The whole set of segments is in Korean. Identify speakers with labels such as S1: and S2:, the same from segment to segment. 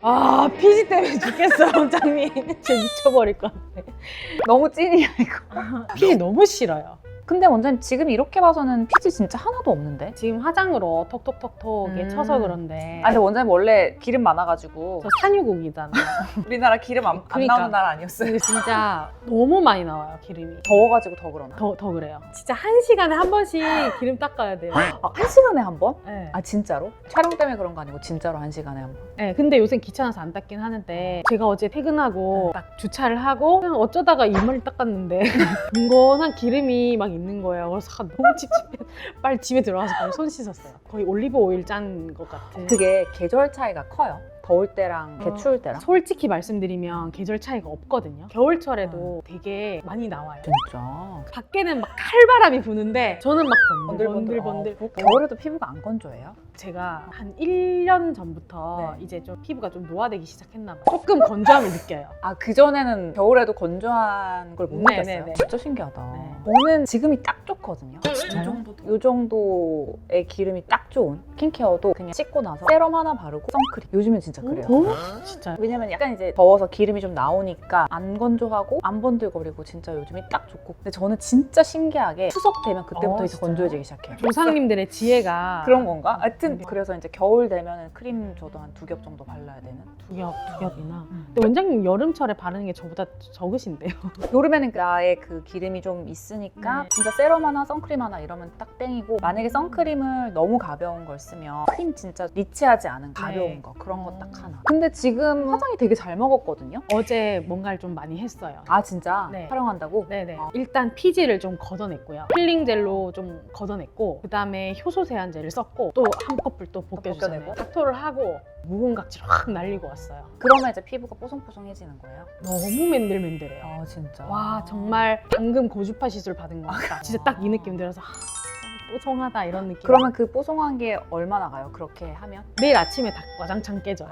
S1: 아, 피지 때문에 죽겠어, 원장님. 진짜 미쳐버릴 것 같아.
S2: 너무 찐이야 이거.
S1: 피지 너무 싫어요.
S2: 근데 원장님 지금 이렇게 봐서는 피지 진짜 하나도 없는데?
S1: 지금 화장으로 톡톡톡톡 쳐서 그런데.
S2: 아 근데 원장님 원래 기름 많아가지고
S1: 저 산유국이잖아요.
S2: 우리나라 기름 안
S1: 그러니까.
S2: 나오는 나라 아니었어요?
S1: 근데 진짜 너무 많이 나와요, 기름이.
S2: 더워가지고 더 그러나?
S1: 더 그래요. 진짜 1시간에 한 번씩 기름 닦아야 돼요.
S2: 아, 1시간에 한 번?
S1: 네.
S2: 아 진짜로? 촬영 때문에 그런 거 아니고 진짜로 1시간에 한 번?
S1: 네, 근데 요새 귀찮아서 안 닦긴 하는데 제가 어제 퇴근하고 딱 주차를 하고 그냥 어쩌다가 이마를 닦았는데 은건한 기름이 막 있는 거예요. 그래서 너무 찝찝해. 빨리 집에 들어가서 바로 손 씻었어요. 거의 올리브 오일 짠 것 같은.
S2: 그게 계절 차이가 커요? 더울 때랑 추울 때랑?
S1: 솔직히 말씀드리면 계절 차이가 없거든요. 겨울철에도 되게 많이 나와요.
S2: 진짜?
S1: 밖에는 막 칼바람이 부는데 저는 막 번들번들.
S2: 겨울에도 피부가 안 건조해요?
S1: 제가 한 1년 전부터
S2: 네.
S1: 이제 좀 피부가 좀 노화되기 시작했나 봐요. 조금 건조함을 느껴요.
S2: 아 그전에는 겨울에도 건조한 걸 못
S1: 네,
S2: 느꼈어요?
S1: 네, 네.
S2: 진짜 신기하다.
S1: 네.
S2: 저는 지금이 딱 좋거든요.
S1: 진짜요?
S2: 이 정도의 기름이 딱 좋은 스킨케어도 그냥 씻고 나서 세럼 하나 바르고 선크림. 요즘엔 진짜 그래요.
S1: 진짜요?
S2: 왜냐면 약간 이제 더워서 기름이 좀 나오니까 안 건조하고 안 번들거리고 진짜 요즘이 딱 좋고. 근데 저는 진짜 신기하게 추석 되면 그때부터 이제
S1: 진짜요?
S2: 건조해지기 시작해요.
S1: 조상님들의 지혜가
S2: 그런 건가? 하여튼
S1: 네.
S2: 그래서 이제 겨울 되면 크림 저도 한 2겹 정도 발라야 되는.
S1: 두 겹이나. 근데 원장님 여름철에 바르는 게 저보다 적으신데요.
S2: 여름에는 나의 그 기름이 좀 있으니까
S1: 네.
S2: 진짜 세럼 하나 선크림 하나 이러면 딱 땡이고, 만약에 선크림을 너무 가벼운 걸 쓰면 크림 진짜 리치하지 않은 가벼운
S1: 네.
S2: 거 그런 거 딱 하나. 근데 지금 화장이 되게 잘 먹었거든요?
S1: 어제 뭔가를 좀 많이 했어요.
S2: 아 진짜?
S1: 네.
S2: 촬영한다고?
S1: 네네. 일단 피지를 좀 걷어냈고요. 필링 젤로 좀 걷어냈고, 그 다음에 효소 세안제를 썼고, 또 한 커플 또 벗겨주잖아요.
S2: 벗겨내고?
S1: 닥터를 하고 묵은 각질 확 날리고 왔어요.
S2: 그러면 이제 피부가 뽀송뽀송해지는 거예요?
S1: 너무 맨들맨들해요.
S2: 아 진짜?
S1: 와, 정말 방금 고주파 시술 받은 것 같다. 진짜 딱 이 느낌 들어서 진짜 뽀송하다 이런 느낌.
S2: 그러면 그 뽀송한 게 얼마나 가요? 그렇게 하면?
S1: 내일 아침에 다 와장창 깨져요.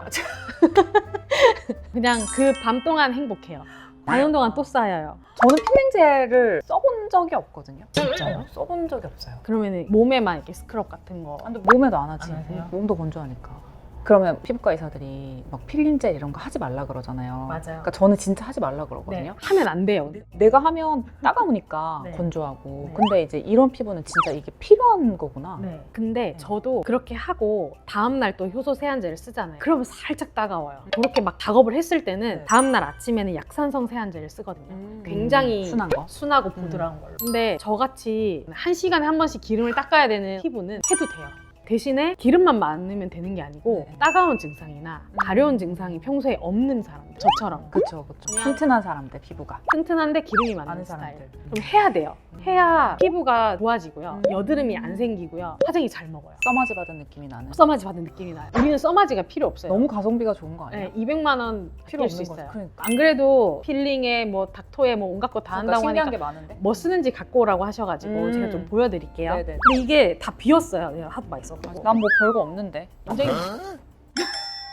S1: 그냥 그 밤 동안 행복해요. 자는 동안 또 쌓여요.
S2: 저는 필링젤을 써본 적이 없거든요.
S1: 진짜요?
S2: 써본 적이 없어요.
S1: 그러면은 몸에만 이렇게 스크럽 같은 거.
S2: 근데 몸에도 안 하지.
S1: 안 하세요?
S2: 몸도 건조하니까. 그러면 피부과 의사들이 막 필링젤 이런 거 하지 말라 그러잖아요.
S1: 맞아요.
S2: 그러니까 저는 진짜 하지 말라 그러거든요.
S1: 네, 하면 안 돼요.
S2: 내가 하면 따가우니까
S1: 네.
S2: 건조하고.
S1: 네.
S2: 근데 이제 이런 피부는 진짜 이게 필요한 거구나.
S1: 네. 근데 저도 그렇게 하고 다음날 또 효소 세안제를 쓰잖아요. 그러면 살짝 따가워요. 그렇게 막 작업을 했을 때는
S2: 네.
S1: 다음날 아침에는 약산성 세안제를 쓰거든요. 굉장히
S2: 순한 거.
S1: 순하고 부드러운 걸로. 근데 저같이 1시간에 한 번씩 기름을 닦아야 되는 피부는 해도 돼요. 대신에 기름만 많으면 되는 게 아니고
S2: 네.
S1: 따가운 증상이나 가려운 증상이 평소에 없는 사람들, 저처럼
S2: 그쵸, 그쵸.
S1: 그냥-
S2: 튼튼한 사람들 피부가.
S1: 튼튼한데 기름이 많은
S2: 많은
S1: 스타일.
S2: 사람들.
S1: 그럼 해야 돼요. 해야 피부가 좋아지고요. 여드름이 안 생기고요. 화장이 잘 먹어요.
S2: 써마지 받은 느낌이 나는.
S1: 써마지 받은 느낌이 나요. 우리는 써마지가 필요 없어요.
S2: 너무 가성비가 좋은 거 아니야?
S1: 네, 200만 원
S2: 필요
S1: 필요 수
S2: 없는
S1: 있어요.
S2: 거지. 그러니까.
S1: 안 그래도 필링에 뭐 닥터에 뭐 온갖 거 다
S2: 그러니까
S1: 한다고
S2: 신기한
S1: 하니까
S2: 게 많은데?
S1: 뭐 쓰는지 갖고 오라고 하셔가지고 제가 좀 보여드릴게요.
S2: 네네.
S1: 근데 이게 다 비었어요. 내가 하도 많이 써가지고.
S2: 난 뭐 별거 없는데.
S1: 원장님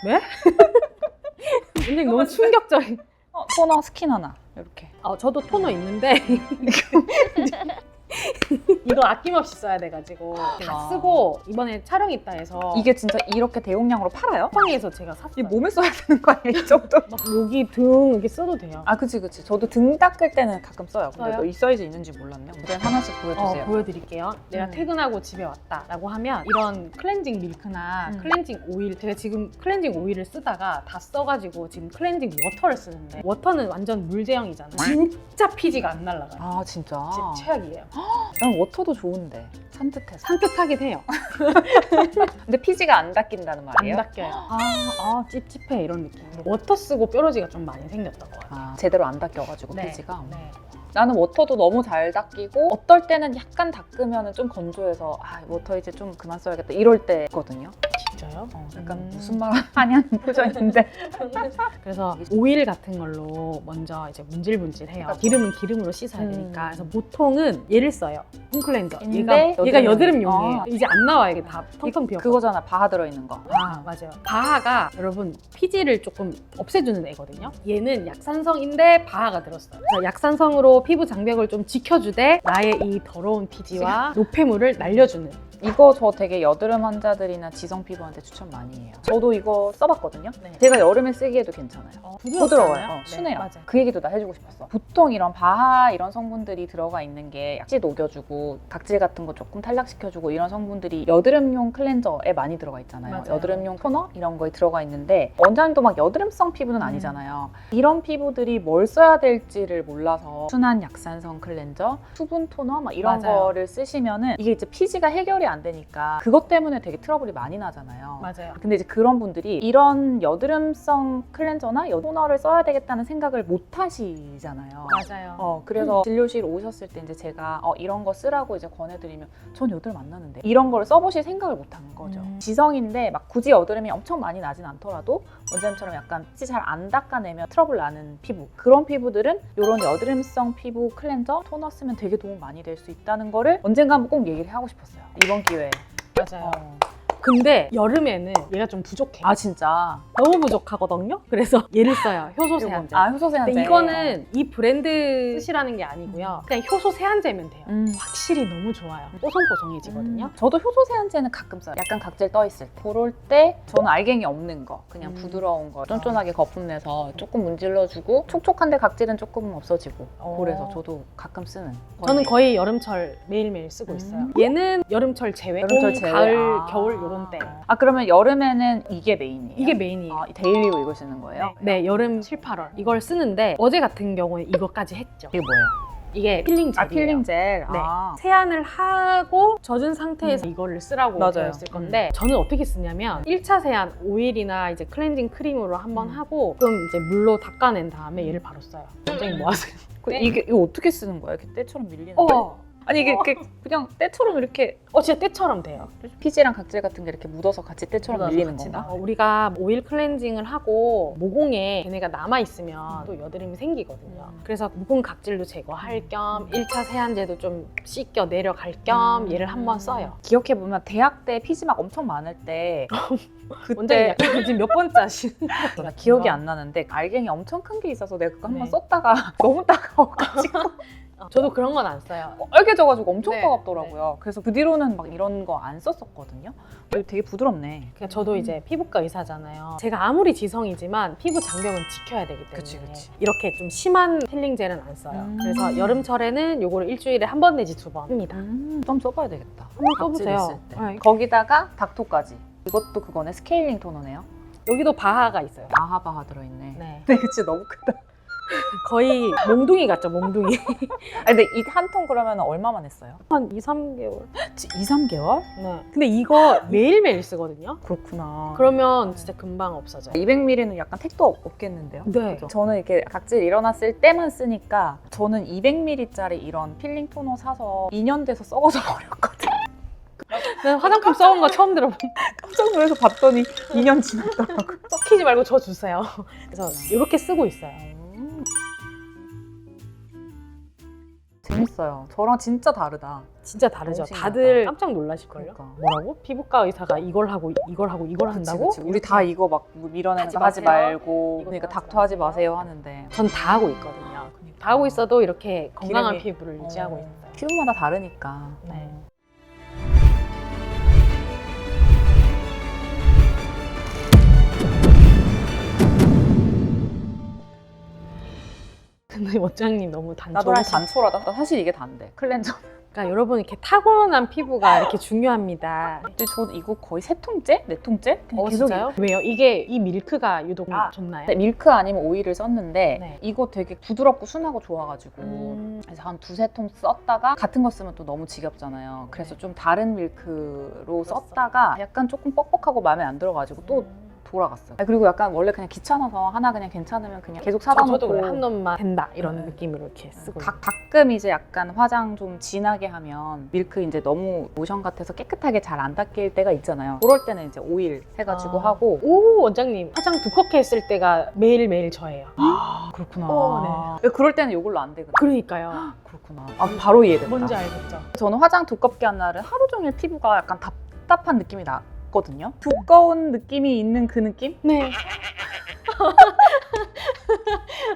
S1: 왜? 원장님 너무 충격적인.
S2: 토너 스킨 하나 이렇게.
S1: 저도 토너 있는데 이거 아낌없이 써야 돼가지고 다 쓰고 이번에 촬영 있다 해서
S2: 이게 진짜 이렇게 대용량으로 팔아요?
S1: 쿠팡에서 제가 샀어요.
S2: 이 몸에 써야 되는 거 아니야 이 정도?
S1: 막 여기 등 이렇게 써도 돼요.
S2: 아 그치. 저도 등 닦을 때는 가끔 써요. 근데
S1: 써요?
S2: 너 이 사이즈 있는지 몰랐네요. 이제 하나씩 보여주세요.
S1: 보여드릴게요. 내가 퇴근하고 집에 왔다라고 하면 이런 클렌징 밀크나 클렌징 오일, 제가 지금 클렌징 오일을 쓰다가 다 써가지고 지금 클렌징 워터를 쓰는데 워터는 완전 물 제형이잖아요. 진짜 피지가 안 날아가요.
S2: 아 진짜?
S1: 진짜 최악이에요.
S2: 난 워터도 좋은데 산뜻해서.
S1: 산뜻하긴 해요.
S2: 근데 피지가 안 닦인다는
S1: 안
S2: 말이에요?
S1: 닦여요. 찝찝해 이런 느낌. 워터 쓰고 뾰루지가 좀 많이 생겼던 것 같아요.
S2: 아, 제대로 안 닦여가지고
S1: 네.
S2: 피지가.
S1: 네.
S2: 나는 워터도 너무 잘 닦이고 어떨 때는 약간 닦으면 좀 건조해서 워터 이제 좀 그만 써야겠다 이럴 때 있거든요.
S1: 진짜요?
S2: 약간 무슨 말 하냐는 표정인데.
S1: 그래서 오일 같은 걸로 먼저 이제 문질문질해요.
S2: 그러니까
S1: 기름은 기름으로 씻어야 되니까. 그래서 보통은 얘를 써요. 홈클렌저.
S2: 근데
S1: 얘가
S2: 여드름.
S1: 여드름용이에요. 이제 안 나와. 이게 다 텅텅 비어.
S2: 그거잖아, 바하 들어있는 거.
S1: 맞아요. 바하가 여러분 피지를 조금 없애주는 애거든요. 얘는 약산성인데 바하가 들었어요. 그래서 약산성으로 피부 장벽을 좀 지켜주되 나의 이 더러운 피지와 노폐물을 날려주는
S2: 이거 저 되게 여드름 환자들이나 지성 피부한테 추천 많이 해요. 저도 이거 써봤거든요.
S1: 네.
S2: 제가 여름에 쓰기에도 괜찮아요. 부드러워요.
S1: 네,
S2: 순해요.
S1: 맞아요.
S2: 그 얘기도 나 해주고 싶었어. 보통 이런 바하 이런 성분들이 들어가 있는 게 약지 녹여주고 각질 같은 거 조금 탈락시켜주고 이런 성분들이 여드름용 클렌저에 많이 들어가 있잖아요.
S1: 맞아요.
S2: 여드름용 토너 이런 거에 들어가 있는데 원장님도 막 여드름성 피부는 아니잖아요. 이런 피부들이 뭘 써야 될지를 몰라서 순한 약산성 클렌저, 수분 토너 막 이런
S1: 맞아요.
S2: 거를 쓰시면은 이게 이제 피지가 해결이 안 되니까 그것 때문에 되게 트러블이 많이 나잖아요.
S1: 맞아요.
S2: 근데 이제 그런 분들이 이런 여드름성 클렌저나 토너를 써야 되겠다는 생각을 못 하시잖아요.
S1: 맞아요.
S2: 그래서 진료실 오셨을 때 이제 제가 이런 거 쓰라고 이제 권해드리면 전 여드름 안 나는데 이런 걸 써보실 생각을 못 하는 거죠. 지성인데 막 굳이 여드름이 엄청 많이 나진 않더라도 원장님처럼 약간 피 잘 안 닦아내면 트러블 나는 피부 그런 피부들은 이런 여드름성 피부 클렌저 토너 쓰면 되게 도움 많이 될 수 있다는 거를 언젠가 한번 꼭 얘기를 하고 싶었어요. 이번 기회에.
S1: 맞아요. 근데 여름에는 얘가 좀 부족해요.
S2: 아 진짜?
S1: 너무 부족하거든요. 그래서 얘를 써요. 효소 세안제.
S2: 효소 세안제.
S1: 근데 이거는 이 브랜드 쓰시라는 게 아니고요. 그냥 효소 세안제면 돼요. 확실히 너무 좋아요. 뽀송뽀송해지거든요.
S2: 저도 효소 세안제는 가끔 써요. 약간 각질 떠 있을 때. 그럴 때 저는 알갱이 없는 거, 그냥 부드러운 거, 쫀쫀하게 거품 내서 조금 문질러주고 촉촉한데 각질은 조금 없어지고. 그래서 저도 가끔 쓰는.
S1: 저는 거의 여름철 매일매일 쓰고 있어요. 얘는 여름철 제외,
S2: 여름철
S1: 봄,
S2: 제외.
S1: 가을, 겨울 요런 때.
S2: 그러면 여름에는 이게 메인이에요?
S1: 이게 메인이에요.
S2: 데일리로 이거 쓰는 거예요?
S1: 네, 여름 7, 8월 이걸 쓰는데 어제 같은 경우에 이거까지 했죠.
S2: 이게 뭐예요?
S1: 이게 필링 젤이에요.
S2: 필링 젤.
S1: 네. 세안을 하고 젖은 상태에서 이거를 쓰라고
S2: 맞아요.
S1: 되어 있을 건데 저는 어떻게 쓰냐면 1차 세안 오일이나 이제 클렌징 크림으로 한번 하고 그럼 이제 물로 닦아낸 다음에 얘를 바로 써요. 원장님 뭐 하세요?
S2: 이거 어떻게 쓰는 거예요? 이렇게 때처럼 밀리는 거예요? 아니 이게 이렇게 그냥 때처럼 이렇게
S1: 진짜 때처럼 돼요.
S2: 피지랑 각질 같은 게 이렇게 묻어서 같이 때처럼
S1: 묻어서
S2: 밀리는
S1: 같이
S2: 건가?
S1: 나와. 우리가 오일 클렌징을 하고 모공에 걔네가 남아있으면 또 여드름이 생기거든요. 그래서 모공 각질도 제거할 겸 1차 세안제도 좀 씻겨 내려갈 겸 얘를 한번 써요.
S2: 기억해보면 대학 때 피지 막 엄청 많을 때
S1: 원장님
S2: 그때
S1: 약간 지금 몇 번째 하시는
S2: 나 기억이 안 나는데 알갱이 엄청 큰 게 있어서 내가 그거 한번
S1: 네.
S2: 썼다가 너무 따가워가지고
S1: 저도 그런 건 안 써요.
S2: 빨개져가지고 엄청
S1: 네.
S2: 따갑더라고요. 그래서 그 뒤로는 막 이런 거 안 썼었거든요. 되게 부드럽네.
S1: 그러니까 저도 이제 피부과 의사잖아요. 제가 아무리 지성이지만 피부 장벽은 지켜야 되기 때문에
S2: 그치.
S1: 이렇게 좀 심한 필링 젤은 안 써요. 그래서 여름철에는 요거를 일주일에 한 번 내지 두 번 씁니다.
S2: 좀 써봐야 되겠다.
S1: 한번
S2: 각질
S1: 써보세요.
S2: 있을 때.
S1: 네.
S2: 거기다가 닥토까지. 이것도 그거네. 스케일링 토너네요.
S1: 여기도 바하가 있어요.
S2: 아하바하 들어있네.
S1: 네.
S2: 근데 그치 너무 크다.
S1: 거의 몽둥이 같죠, 몽둥이.
S2: 근데 이 한 통 그러면 얼마만 했어요?
S1: 한 2, 3개월.
S2: 2, 3개월?
S1: 네. 근데 이거 매일매일 쓰거든요.
S2: 그렇구나.
S1: 그러면 진짜 금방 없어져요.
S2: 200ml는 약간 택도 없겠는데요?
S1: 네.
S2: 그죠? 저는 이렇게 각질 일어났을 때만 쓰니까 저는 200ml짜리 이런 필링 토너 사서 2년 돼서 썩어서 버렸거든요.
S1: 난 화장품 써온 거 처음 들어본.
S2: 깜짝 놀라서 봤더니 2년 지났더라고요.
S1: 썩히지 말고 저 주세요. 그래서 이렇게 쓰고 있어요.
S2: 재밌어요. 저랑 진짜 다르다.
S1: 진짜 다르죠.
S2: 너무 신기하다.
S1: 다들 깜짝 놀라실걸요?
S2: 그러니까.
S1: 뭐라고? 피부과 의사가 이걸 하고 이걸 하고 이걸 한다고?
S2: 그치. 우리 다 이거 막 밀어내는
S1: 하지
S2: 거 하지
S1: 마세요.
S2: 말고
S1: 이것도
S2: 그러니까
S1: 하지
S2: 닥터 하지
S1: 마세요.
S2: 마세요 하는데
S1: 전 다 하고 있거든요. 다 하고 있어도 이렇게 건강한
S2: 기름이-
S1: 피부를 유지하고 있어요.
S2: 피부마다 다르니까.
S1: 네. 근데 원장님 너무
S2: 나 너무
S1: 단촐하시.
S2: 단촐하다. 나 사실 이게 단데. 클렌저.
S1: 그러니까 여러분 이렇게 타고난 피부가 이렇게 중요합니다.
S2: 근데 저 이거 거의 3통째? 4통째?
S1: 진짜요? 왜요? 이게 이 밀크가 유독 좋나요?
S2: 네, 밀크 아니면 오일을 썼는데
S1: 네.
S2: 이거 되게 부드럽고 순하고 좋아가지고 그래서 한 2-3통 썼다가 같은 거 쓰면 또 너무 지겹잖아요. 그래서 좀 다른 밀크로 썼다가 약간 조금 뻑뻑하고 마음에 안 들어가지고 또 돌아갔어요. 그리고 약간 원래 그냥 귀찮아서 하나 그냥 괜찮으면 그냥 계속 사다 놓고
S1: 저도 그래, 한 놈만 된다 이런
S2: 네.
S1: 느낌으로 이렇게 쓰고
S2: 가끔 이제 약간 화장 좀 진하게 하면 밀크 이제 너무 로션 같아서 깨끗하게 잘 안 닦일 때가 있잖아요. 그럴 때는 이제 오일 해가지고 하고.
S1: 오 원장님 화장 두껍게 했을 때가 매일매일 저예요.
S2: 그렇구나. 그럴 때는 이걸로 안 되거든요.
S1: 그러니까요.
S2: 그렇구나. 바로 이해된다.
S1: 뭔지 알겠죠?
S2: 저는 화장 두껍게 한 날은 하루 종일 피부가 약간 답답한 느낌이 나거든요. 두꺼운 느낌이 있는 그 느낌?
S1: 네.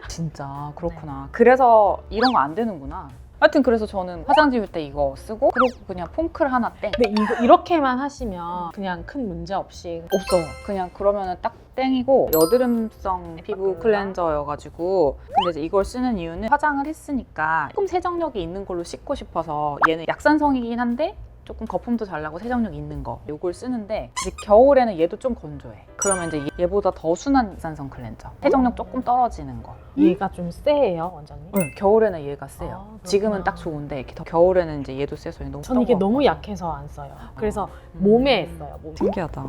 S2: 진짜 그렇구나. 그래서 이런 거 안 되는구나. 하여튼 그래서 저는 화장 지울 때 이거 쓰고 그리고 그냥 폼클 하나 땡.
S1: 근데 이렇게만 하시면 그냥 큰 문제 없이
S2: 없어요. 그냥 그러면은 딱 땡이고 여드름성 피부 클렌저여가지고 근데 이제 이걸 쓰는 이유는 화장을 했으니까 조금 세정력이 있는 걸로 씻고 싶어서 얘는 약산성이긴 한데 조금 거품도 잘 나고 세정력 있는 거 이걸 쓰는데 이제 겨울에는 얘도 좀 건조해. 그러면 이제 얘보다 더 순한 약산성 클렌저 세정력 조금 떨어지는 거.
S1: 얘가 좀 세요, 원장님?
S2: 네, 겨울에는 얘가 세요.
S1: 그렇구나.
S2: 지금은 딱 좋은데 이렇게 겨울에는 이제 얘도 세서 너무
S1: 전 이게
S2: 떠먹어.
S1: 너무 약해서 안 써요. 그래서 몸에 써요. 몸에.
S2: 신기하다.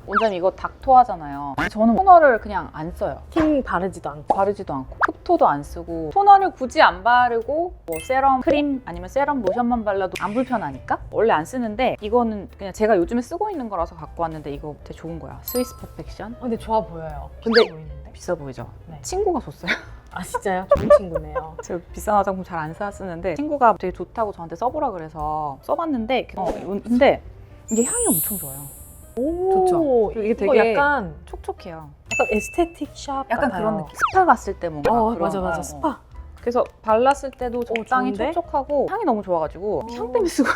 S2: 원장님 이거 닥토 하잖아요. 저는 토너를 그냥 안 써요.
S1: 힘 바르지도 않고.
S2: 바르지도 않고 흡토도 안 쓰고 토너를 굳이 안 바르고 뭐 세럼 크림 아니면 세럼 로션만 발라도 안 불편하니까 원래 안 쓰는데 이거는 그냥 제가 요즘에 쓰고 있는 거라서 갖고 왔는데 이거 되게 좋은 거야. 스위스 퍼펙션.
S1: 근데 좋아 보여요.
S2: 근데-
S1: 비싸 보이는데?
S2: 비싸 보이죠?
S1: 네.
S2: 친구가 줬어요.
S1: 아 진짜요? 좋은 친구네요.
S2: 제가 비싼 화장품 잘 안 사 쓰는데 친구가 되게 좋다고 저한테 써보라 그래서 써봤는데 근데 이게 향이 엄청 좋아요.
S1: 오,
S2: 좋죠? 그리고 이게
S1: 이거
S2: 되게
S1: 약간
S2: 촉촉해요.
S1: 에스테틱 샵
S2: 약간
S1: 같아요.
S2: 그런 느낌. 스파 갔을 때 뭔가 그런
S1: 맞아 맞아
S2: 거.
S1: 스파.
S2: 그래서 발랐을 때도 적당히
S1: 좋은데?
S2: 촉촉하고 향이 너무 좋아가지고 향 때문에 쓰고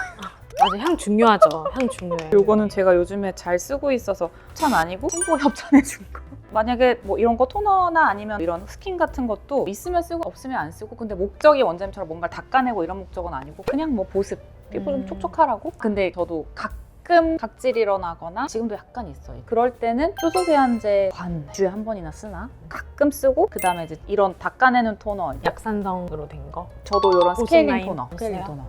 S1: 맞아 향 중요하죠. 향 중요해요.
S2: 요거는 제가 요즘에 잘 쓰고 있어서 협찬 아니고 친구가 협찬해 준 거. 만약에 뭐 이런 거 토너나 아니면 이런 스킨 같은 것도 있으면 쓰고 없으면 안 쓰고 근데 목적이 원장님처럼 뭔가를 닦아내고 이런 목적은 아니고 그냥 뭐 보습 피부 좀 촉촉하라고. 근데 저도 가끔 각질 일어나거나 지금도 약간 있어요. 그럴 때는 효소 세안제 반 주에 한 번이나 쓰나 가끔 쓰고 그 다음에 이제 이런 닦아내는 토너
S1: 약산성으로 된 거.
S2: 저도 이런 스케일링
S1: 보습라인
S2: 토너 스케일링
S1: 있어요?
S2: 토너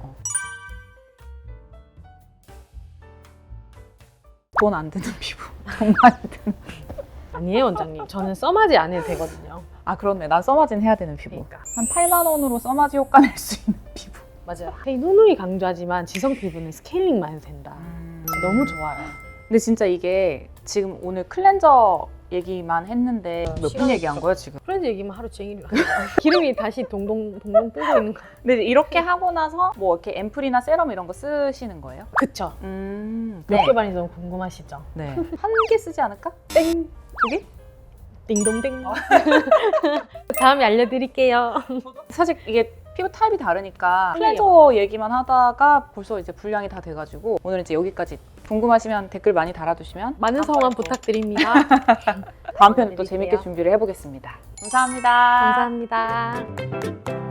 S2: 돈 안 드는 피부 정말 안 드는.
S1: 아니에요 원장님. 저는 써마지 안 해도 되거든요.
S2: 아 그렇네. 난 써마진 해야 되는 피부.
S1: 그러니까.
S2: 한 8만 원으로 써마지 효과 낼 수 있는 피부.
S1: 맞아요. 누누이 강조하지만 지성 피부는 스케일링만 해도 된다. 너무 좋아요.
S2: 근데 진짜 이게 지금 오늘 클렌저 얘기만 했는데 몇 분
S1: 시간이
S2: 얘기한 거야 지금?
S1: 프렌즈 얘기만 하루 종일 하죠. 기름이 다시 동동 뜨고 있는 거.
S2: 근데 이렇게 하고 나서 뭐 이렇게 앰플이나 세럼 이런 거 쓰시는 거예요?
S1: 그쵸.
S2: 네.
S1: 몇 개 반이 너무 궁금하시죠?
S2: 네. 한 개 쓰지 않을까? 땡. 두 개?
S1: 띵동댕. 다음에 알려드릴게요.
S2: 사실 이게 피부 타입이 다르니까 클렌저 얘기만 하다가 벌써 이제 분량이 다 돼가지고 오늘 이제 여기까지. 궁금하시면 댓글 많이 달아주시면
S1: 많은 성원 부탁드립니다.
S2: 다음 편에 또
S1: 드릴게요.
S2: 재밌게 준비를 해보겠습니다. 감사합니다.
S1: 감사합니다.